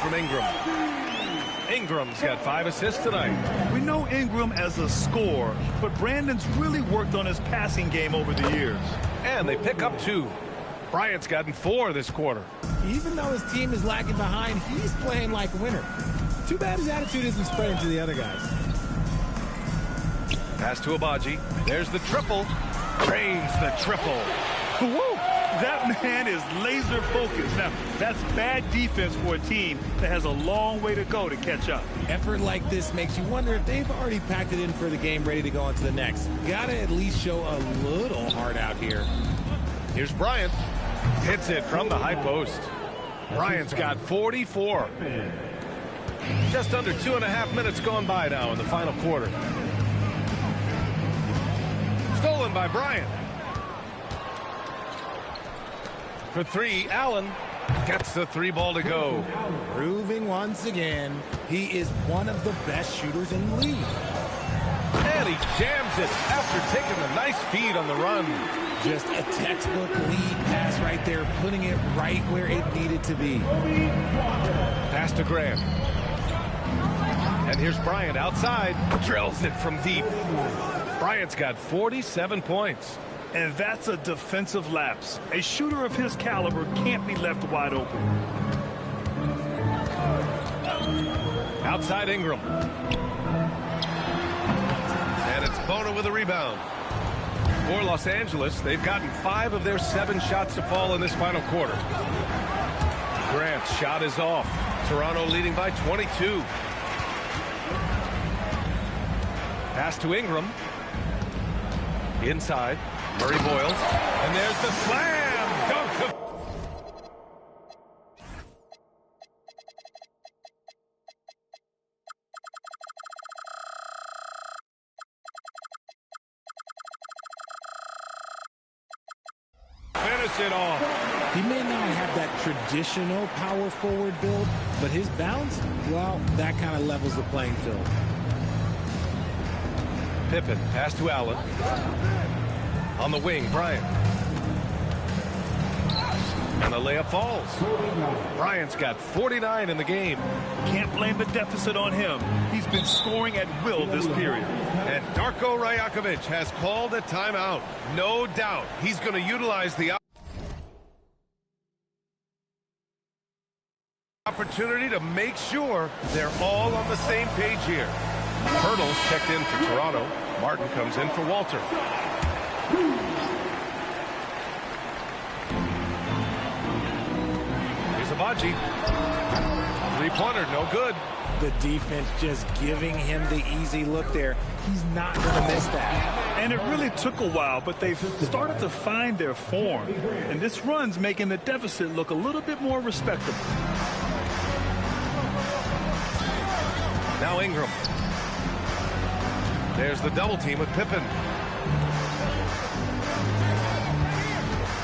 From Ingram. Ingram's got 5 assists tonight. We know Ingram as a scorer, but Brandon's really worked on his passing game over the years. And they pick up 2. Bryant's gotten 4 this quarter. Even though his team is lagging behind, he's playing like a winner. Too bad his attitude isn't spreading to the other guys. Pass to Abaji. There's the triple. Drains the triple. Woo! That man is laser focused. Now, that's bad defense for a team that has a long way to go to catch up. Effort like this makes you wonder if they've already packed it in for the game, ready to go on to the next. Gotta at least show a little heart out here. Here's Bryant. Hits it from the high post. Bryant's got 44. Just under 2.5 minutes gone by now in the final quarter. Stolen by Bryant. For 3, Allen gets the 3 ball to go. Proving once again, he is one of the best shooters in the league. And he jams it after taking a nice feed on the run. Just a textbook lead pass right there, putting it right where it needed to be. Pass to Graham. And here's Bryant outside. Drills it from deep. Bryant's got 47 points. And that's a defensive lapse. A shooter of his caliber can't be left wide open. Outside Ingram. And it's Bona with a rebound. For Los Angeles, they've gotten 5 of their 7 shots to fall in this final quarter. Grant's shot is off. Toronto leading by 22. Pass to Ingram. Inside. Murray Boyles. And there's the slam. Dunk. Finish it off. He may not have that traditional power forward build, but his bounce, well, that kind of levels the playing field. Pippen, pass to Allen. On the wing, Bryant. And the layup falls. Bryant's got 49 in the game. Can't blame the deficit on him. He's been scoring at will this period. And Darko Rajakovic has called a timeout. No doubt he's going to utilize the opportunity to make sure they're all on the same page here. Hurdles checked in for Toronto. Martin comes in for Walter. Here's Abaji. 3-pointer, no good. The defense just giving him the easy look there. He's not going to miss that. And it really took a while, but they've started to find their form. And this run's making the deficit look a little bit more respectable. Now Ingram. There's the double team with Pippen.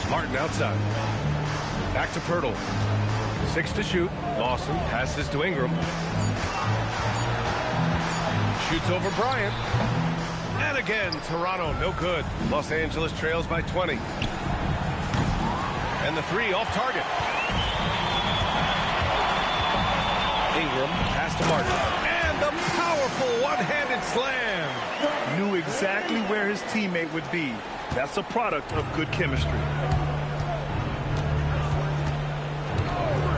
Martin outside. Back to Pirtle. 6 to shoot. Lawson passes to Ingram. Shoots over Bryant. And again, Toronto, no good. Los Angeles trails by 20. And the 3 off target. Ingram, pass to Martin. And the powerful one-handed slam. Knew exactly where his teammate would be. That's a product of good chemistry.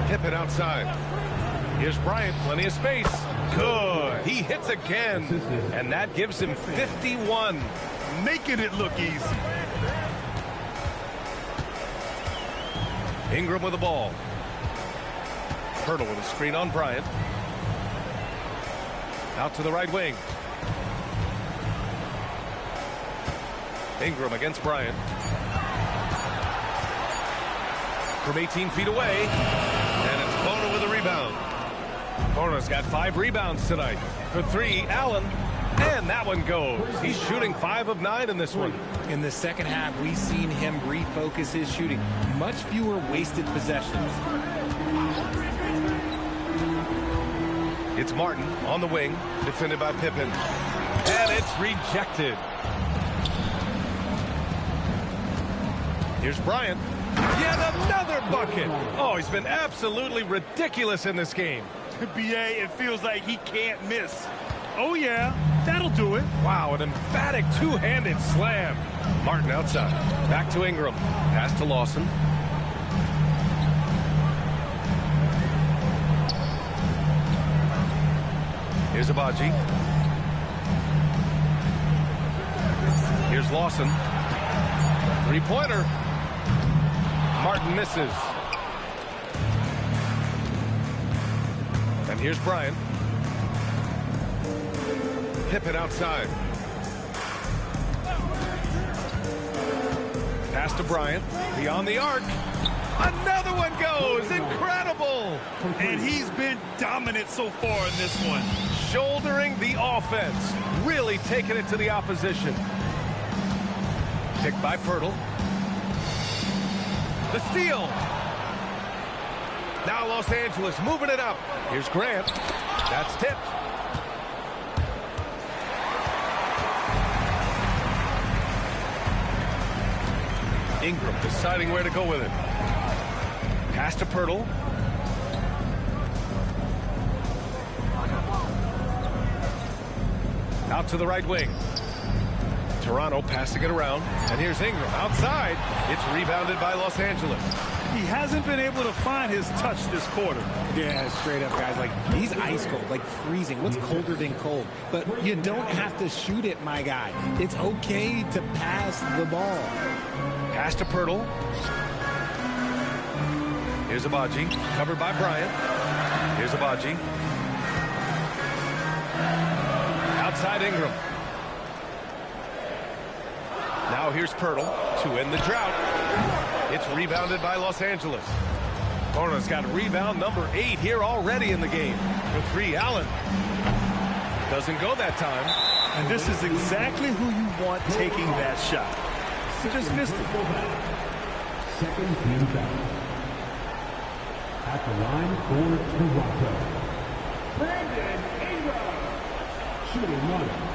Pippen outside. Here's Bryant, plenty of space. Good. He hits again. And that gives him 51. Making it look easy. Ingram with the ball. Hurdle with a screen on Bryant. Out to the right wing. Ingram against Bryant. From 18 feet away. And it's Bona with a rebound. Bona's got 5 rebounds tonight. For 3, Allen. And that one goes. He's shooting 5 of 9 in this one. In the second half, we've seen him refocus his shooting. Much fewer wasted possessions. It's Martin on the wing, defended by Pippen. And it's rejected. Here's Bryant. Yet another bucket. Oh, he's been absolutely ridiculous in this game. BA, it feels like he can't miss. Oh, yeah, that'll do it. Wow, an emphatic two-handed slam. Martin outside. Back to Ingram. Pass to Lawson. Here's Abaji. Here's Lawson. Three-pointer. Martin misses. And here's Bryant. Pippen outside. Pass to Bryant. Beyond the arc. Another one goes. Incredible. And he's been dominant so far in this one. Shouldering the offense. Really taking it to the opposition. Picked by Pirtle. The steal. Now Los Angeles moving it up. Here's Grant. That's tipped. Ingram deciding where to go with it. Pass to Pirtle. Out to the right wing. Toronto passing it around. And here's Ingram outside. It's rebounded by Los Angeles. He hasn't been able to find his touch this quarter. Yeah, straight up, guys. Like, he's ice cold, like freezing. What's colder than cold? But you don't have to shoot it, my guy. It's okay to pass the ball. Pass to Pirtle. Here's Abaji. Covered by Bryant. Here's Abaji. Outside Ingram. Now here's Pirtle to end the drought. It's rebounded by Los Angeles. Bona's got rebound number 8 here already in the game. For 3, Allen. Doesn't go that time. And this is exactly who you want taking that shot. He just missed it. Second team foul. At the line for Toronto. Brandon Ingram. Shooting 1.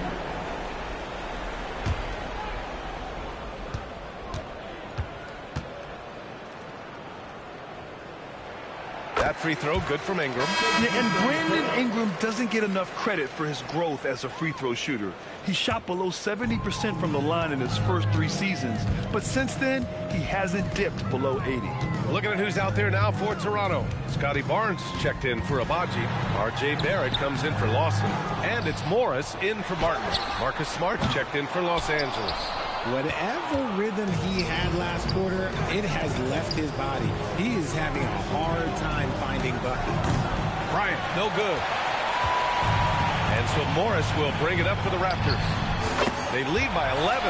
That free throw, good from Ingram. Yeah, and Brandon Ingram doesn't get enough credit for his growth as a free throw shooter. He shot below 70% from the line in his first 3 seasons, but since then, he hasn't dipped below 80. Looking at who's out there now for Toronto. Scotty Barnes checked in for Abaji. R.J. Barrett comes in for Lawson. And it's Morris in for Martin. Marcus Smart's checked in for Los Angeles. Whatever rhythm he had last quarter, it has left his body. He is having a hard time finding buckets. Bryant, no good. And so Morris will bring it up for the Raptors. They lead by 11.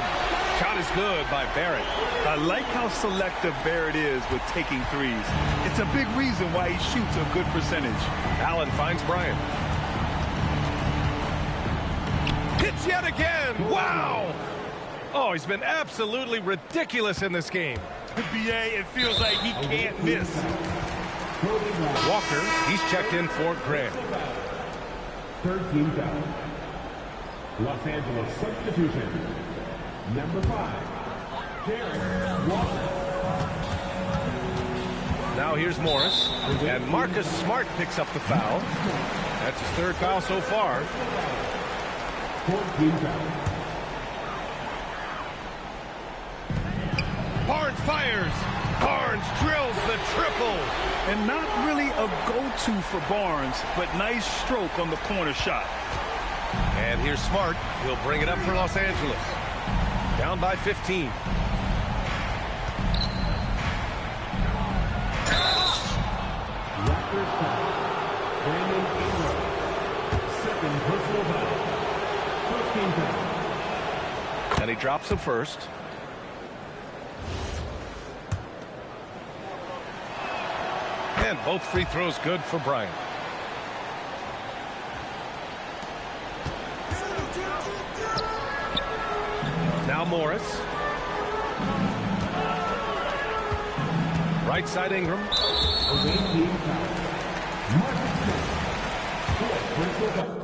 Shot is good by Barrett. I like how selective Barrett is with taking threes. It's a big reason why he shoots a good percentage. Allen finds Bryant. Hits yet again. Wow. Oh, he's been absolutely ridiculous in this game. BA, it feels like he can't miss. Walker, he's checked in for Grant. Third team foul. Los Angeles substitution. Number 5. Derek Walker. Now here's Morris. And Marcus Smart picks up the foul. That's his 3rd foul so far. Fourth team foul. Barnes fires. Barnes drills the triple. And not really a go-to for Barnes, but nice stroke on the corner shot. And here's Smart. He'll bring it up for Los Angeles. Down by 15. Raptors foul. Brandon Ingram. Second personal foul. First team foul. And he drops the first. And both free throws good for Bryant. Now Morris. Right side Ingram. Away team foul. Marcus Smart. Fourth personal foul.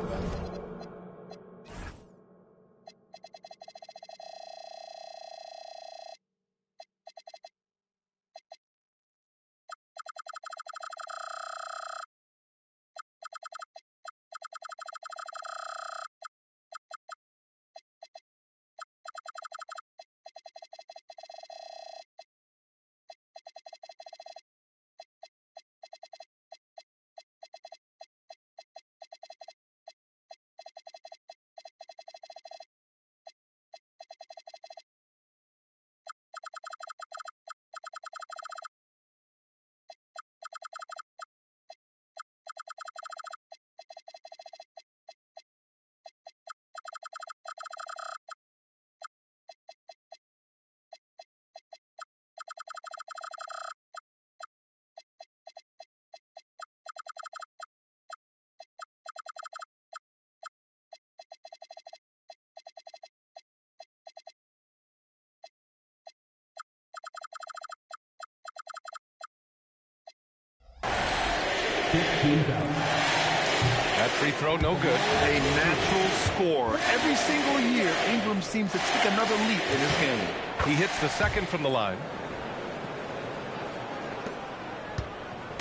That free throw, no good. A natural score. Every single year, Ingram seems to take another leap in his game. He hits the second from the line.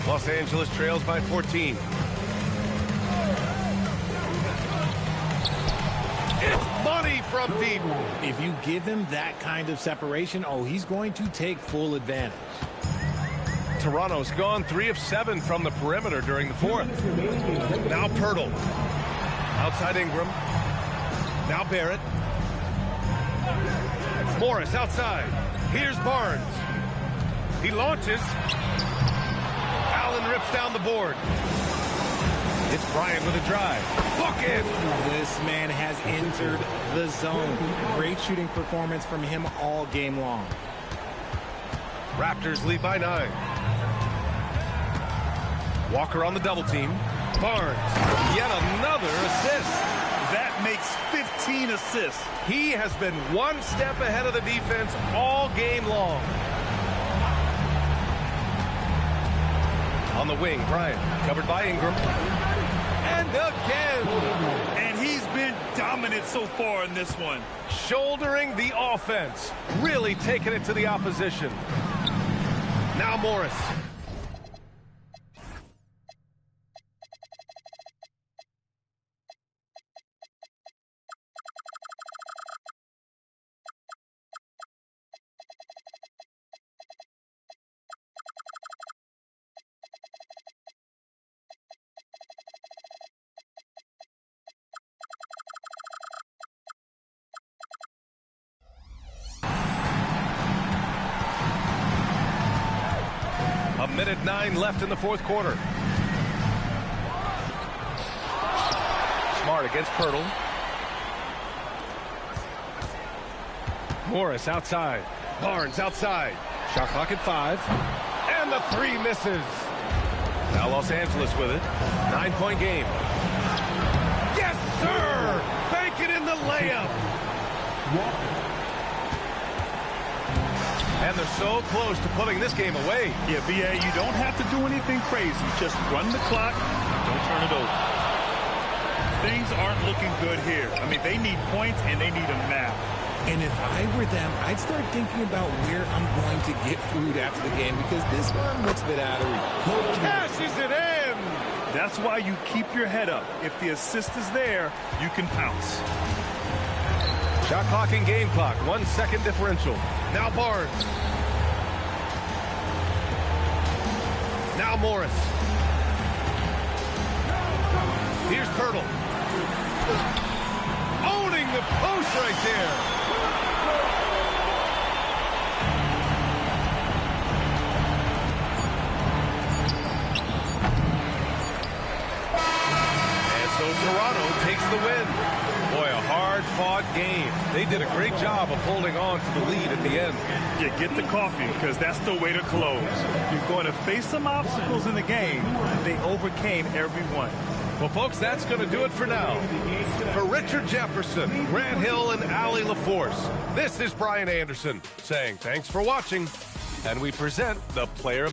Los Angeles trails by 14. It's money from deep. If you give him that kind of separation, oh, he's going to take full advantage. Toronto's gone 3 of 7 from the perimeter during the fourth. Now Pirtle. Outside Ingram. Now Barrett. Morris outside. Here's Barnes. He launches. Allen rips down the board. It's Bryant with a drive. Bucket! This man has entered the zone. Great shooting performance from him all game long. Raptors lead by 9. Walker on the double team. Barnes. Yet another assist. That makes 15 assists. He has been one step ahead of the defense all game long. On the wing, Bryant. Covered by Ingram. And again. And he's been dominant so far in this one. Shouldering the offense. Really taking it to the opposition. Now Morris. A minute 9 left in the fourth quarter. Smart against Pirtle. Morris outside. Barnes outside. Shot clock at 5. And the 3 misses. Now Los Angeles with it. 9-point game. Yes, sir! Bank it in the layup. And they're so close to putting this game away. Yeah, B.A., you don't have to do anything crazy. Just run the clock. Don't turn it over. Things aren't looking good here. I mean, they need points, and they need them now. And if I were them, I'd start thinking about where I'm going to get food after the game because this one looks a bit out of reach. Cashes it in! That's why you keep your head up. If the assist is there, you can pounce. Shot clock and game clock. 1 second differential. Now Barnes. Now Morris. Here's Pirtle. Owning the post right there. So Toronto takes the win. Boy, a hard-fought game. They did a great job of holding on to the lead at the end. Yeah, get the coffee, because that's the way to close. You're going to face some obstacles in the game. They overcame every one. Well, folks, that's going to do it for now. For Richard Jefferson, Grant Hill, and Allie LaForce, this is Brian Anderson saying thanks for watching, and we present the Player